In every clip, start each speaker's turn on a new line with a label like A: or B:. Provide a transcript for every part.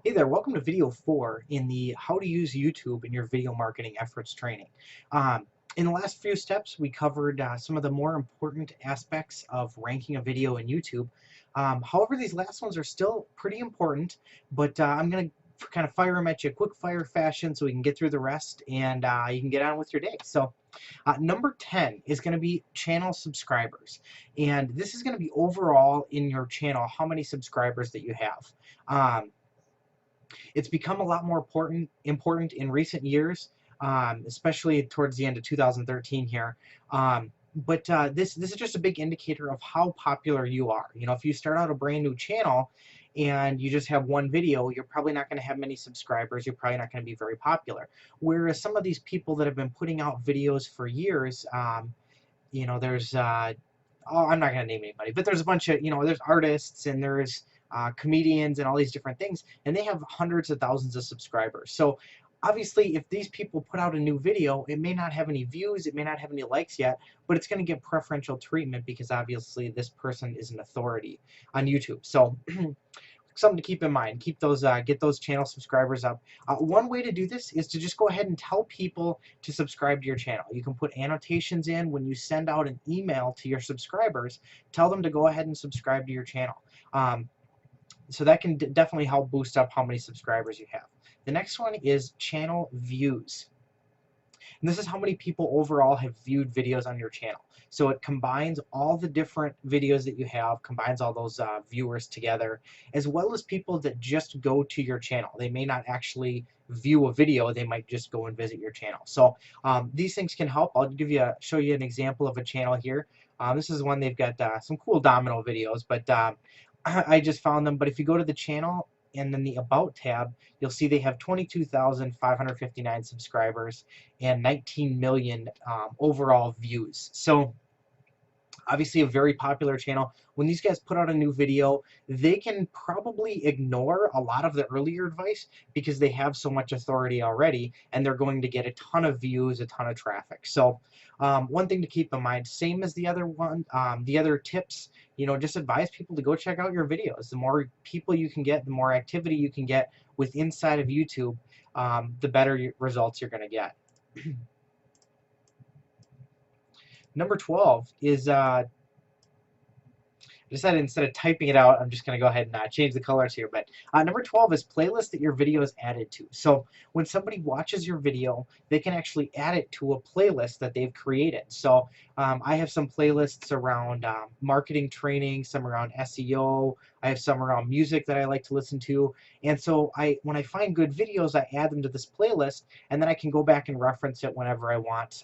A: Hey there, welcome to video 4 in the How to Use YouTube in Your Video Marketing Efforts training. In the last few steps, we covered some of the more important aspects of ranking a video in YouTube. However, these last ones are still pretty important, but I'm going to kind of fire them at you quick fire fashion so we can get through the rest and you can get on with your day. So, number 10 is going to be channel subscribers. And this is going to be overall in your channel, how many subscribers that you have. It's become a lot more important in recent years, especially towards the end of 2013 here. But this is just a big indicator of how popular you are. You know, if you start out a brand new channel and you just have one video, you're probably not going to have many subscribers. You're probably not going to be very popular. Whereas some of these people that have been putting out videos for years, there's oh, I'm not going to name anybody, but there's a bunch of, there's artists and there's comedians and all these different things, and they have hundreds of thousands of subscribers. So obviously, if these people put out a new video, it may not have any views, it may not have any likes yet, but it's going to get preferential treatment because obviously this person is an authority on YouTube. So something to keep in mind. Keep those, get those channel subscribers up. One way to do this is to just go ahead and tell people to subscribe to your channel. You can put annotations in when you send out an email to your subscribers. Tell them to go ahead and subscribe to your channel. So that can definitely help boost up how many subscribers you have. The next one is channel views. And this is how many people overall have viewed videos on your channel. So it combines all the different videos that you have, combines all those viewers together, as well as people that just go to your channel. They may not actually view a video, they might just go and visit your channel. So these things can help. I'll show you an example of a channel here. This is one they've got some cool domino videos, but I just found them. But if you go to the channel and then the About tab, you'll see they have 22,559 subscribers and 19 million overall views. So obviously a very popular channel. When these guys put out a new video, they can probably ignore a lot of the earlier advice because they have so much authority already, and they're going to get a ton of views, a ton of traffic. So one thing to keep in mind, same as the other one, the other tips, just advise people to go check out your videos. The more people you can get, the more activity you can get with inside of YouTube, the better results you're going to get. Number 12 is, I decided instead of typing it out, I'm just going to go ahead and change the colors here. But number 12 is playlist that your video is added to. So when somebody watches your video, they can actually add it to a playlist that they've created. So I have some playlists around marketing training, some around SEO. I have some around music that I like to listen to. And so when I find good videos, I add them to this playlist, and then I can go back and reference it whenever I want,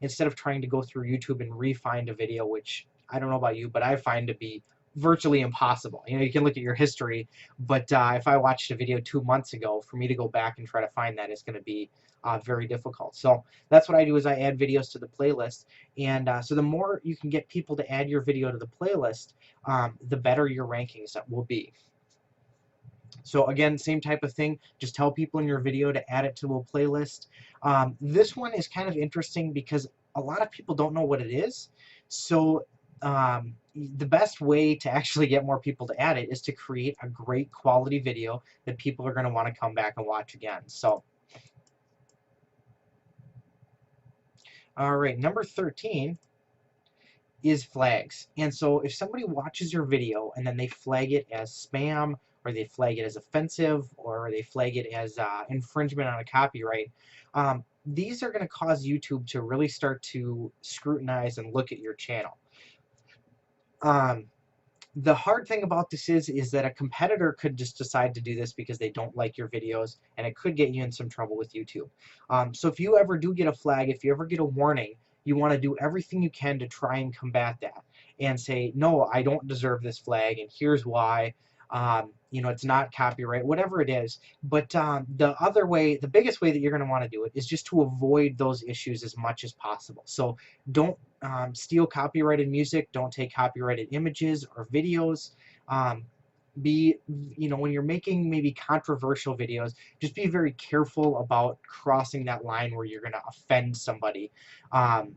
A: instead of trying to go through YouTube and re-find a video, which I don't know about you, but I find to be virtually impossible. You can look at your history, but if I watched a video 2 months ago, for me to go back and try to find that is going to be very difficult. So that's what I do, is I add videos to the playlist, and so the more you can get people to add your video to the playlist, the better your rankings will be. So again, same type of thing, just tell people in your video to add it to a playlist. This one is kind of interesting because a lot of people don't know what it is. So the best way to actually get more people to add it is to create a great quality video that people are going to want to come back and watch again. So, all right, number 13 is flags. And so if somebody watches your video and then they flag it as spam, or they flag it as offensive, or they flag it as infringement on a copyright, these are going to cause YouTube to really start to scrutinize and look at your channel. The hard thing about this is that a competitor could just decide to do this because they don't like your videos, and it could get you in some trouble with YouTube. So if you ever do get a flag, if you ever get a warning, you want to do everything you can to try and combat that and say, no, I don't deserve this flag, and here's why. It's not copyright, whatever it is. But the biggest way that you're going to want to do it is just to avoid those issues as much as possible. So don't steal copyrighted music, don't take copyrighted images or videos. When you're making maybe controversial videos, just be very careful about crossing that line where you're going to offend somebody out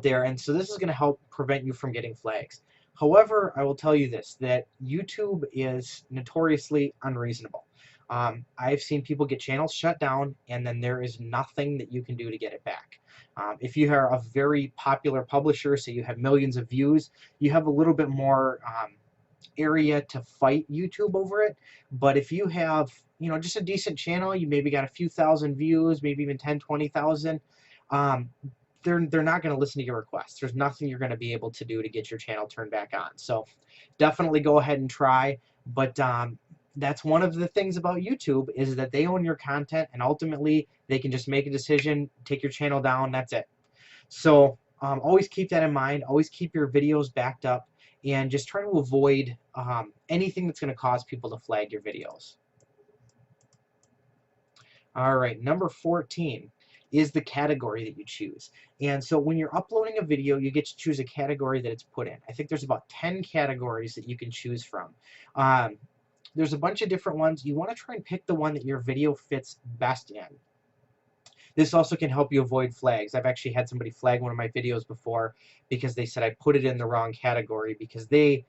A: there. And so this is going to help prevent you from getting flags. However, I will tell you this, that YouTube is notoriously unreasonable. I've seen people get channels shut down, and then there is nothing that you can do to get it back. If you are a very popular publisher, so you have millions of views, you have a little bit more area to fight YouTube over it. But if you have, just a decent channel, you maybe got a few thousand views, maybe even 10, 20,000, um, they're not going to listen to your requests. There's nothing you're going to be able to do to get your channel turned back on. So definitely go ahead and try. But that's one of the things about YouTube, is that they own your content, and ultimately they can just make a decision, take your channel down. That's it. So always keep that in mind. Always keep your videos backed up, and just try to avoid anything that's going to cause people to flag your videos. All right, number 14 is the category that you choose. And so when you're uploading a video, you get to choose a category that it's put in. I think there's about 10 categories that you can choose from. There's a bunch of different ones. You want to try and pick the one that your video fits best in. This also can help you avoid flags. I've actually had somebody flag one of my videos before because they said I put it in the wrong category, because they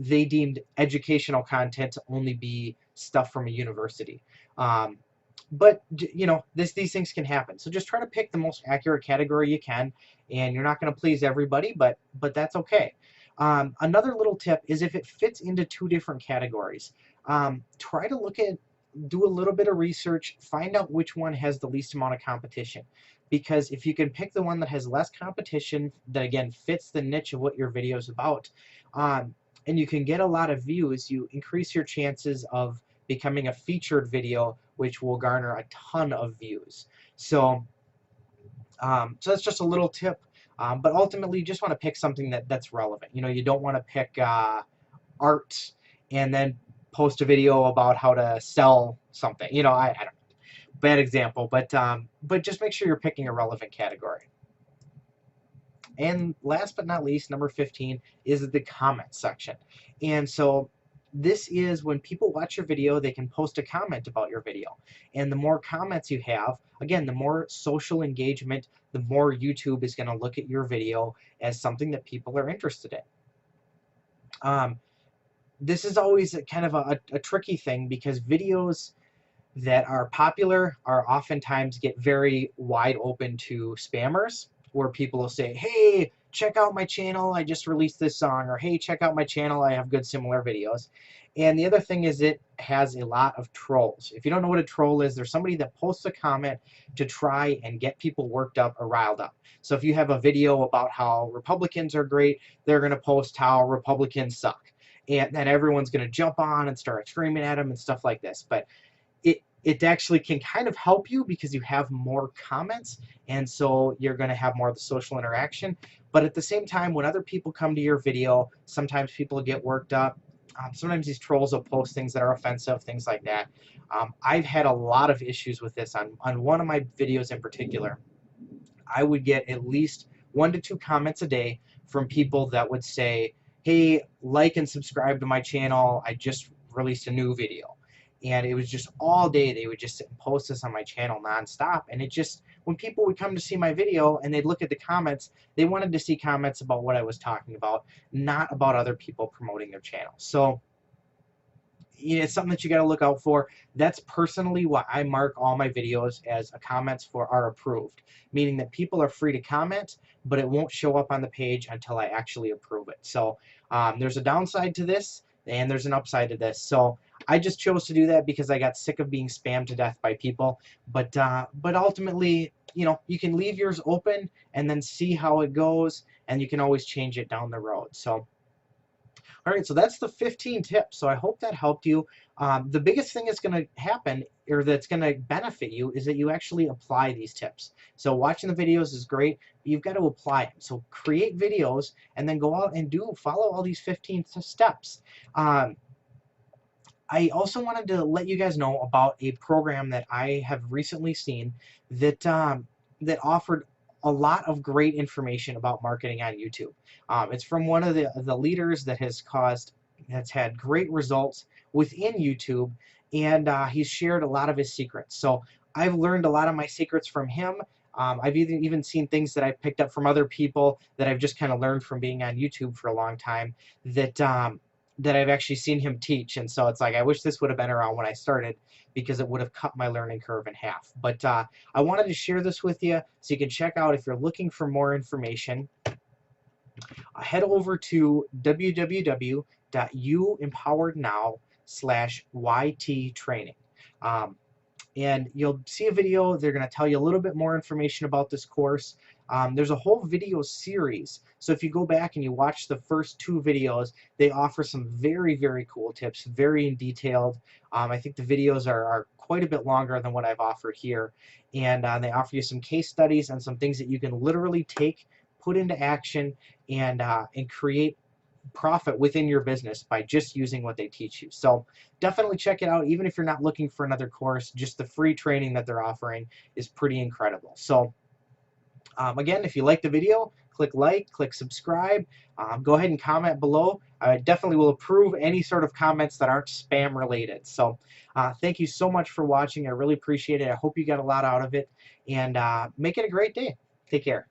A: deemed educational content to only be stuff from a university. But these things can happen. So just try to pick the most accurate category you can, and you're not going to please everybody, but that's okay. Another little tip is, if it fits into 2 different categories, try to do a little bit of research, find out which one has the least amount of competition. Because if you can pick the one that has less competition, that again fits the niche of what your video is about, and you can get a lot of views, you increase your chances of becoming a featured video, which will garner a ton of views. So that's just a little tip, but ultimately you just want to pick something that's relevant. You don't want to pick art and then post a video about how to sell something. I don't know, bad example, but just make sure you're picking a relevant category. And last but not least, number 15 is the comment section. And so this is when people watch your video, they can post a comment about your video. And the more comments you have, again, the more social engagement, the more YouTube is going to look at your video as something that people are interested in. This is always kind of a tricky thing, because videos that are popular are oftentimes get very wide open to spammers, where people will say, hey, check out my channel, I just released this song, or hey, check out my channel, I have good similar videos. And the other thing is, it has a lot of trolls. If you don't know what a troll is, there's somebody that posts a comment to try and get people worked up or riled up. So if you have a video about how Republicans are great, they're going to post how Republicans suck. And then everyone's going to jump on and start screaming at them and stuff like this. But it actually can kind of help you, because you have more comments, and so you're going to have more of the social interaction. But at the same time, when other people come to your video, sometimes people get worked up. Sometimes these trolls will post things that are offensive, things like that. I've had a lot of issues with this on one of my videos in particular. I would get at least 1 to 2 comments a day from people that would say, hey, like and subscribe to my channel, I just released a new video. And it was just all day they would just sit and post this on my channel nonstop. And it just, when people would come to see my video and they'd look at the comments, they wanted to see comments about what I was talking about, not about other people promoting their channel. So it's something that you got to look out for. That's personally why I mark all my videos as comments for are approved, meaning that people are free to comment, but it won't show up on the page until I actually approve it. So there's a downside to this, and there's an upside to this. So I just chose to do that because I got sick of being spammed to death by people. But ultimately, you can leave yours open and then see how it goes, and you can always change it down the road. So all right, so that's the 15 tips. So I hope that helped you. The biggest thing that's going to happen, or that's going to benefit you, is that you actually apply these tips. So watching the videos is great, but you've got to apply them. So create videos and then go out and follow all these 15 steps. I also wanted to let you guys know about a program that I have recently seen that that offered a lot of great information about marketing on YouTube. It's from one of the leaders that's had great results within YouTube, and he's shared a lot of his secrets. So I've learned a lot of my secrets from him. I've even seen things that I've picked up from other people that I've just kind of learned from being on YouTube for a long time that that I've actually seen him teach. And so it's like, I wish this would have been around when I started, because it would have cut my learning curve in half. But I wanted to share this with you so you can check out, if you're looking for more information, head over to www.youempowerednow.com/YT training. And you'll see a video. They're going to tell you a little bit more information about this course. There's a whole video series. So if you go back and you watch the first 2 videos, they offer some very, very cool tips, very detailed. I think the videos are quite a bit longer than what I've offered here. And they offer you some case studies and some things that you can literally take, put into action, and create profit within your business by just using what they teach you. So definitely check it out. Even if you're not looking for another course, just the free training that they're offering is pretty incredible. So again, if you like the video, click like, click subscribe, go ahead and comment below. I definitely will approve any sort of comments that aren't spam related. So thank you so much for watching. I really appreciate it. I hope you got a lot out of it, and make it a great day. Take care.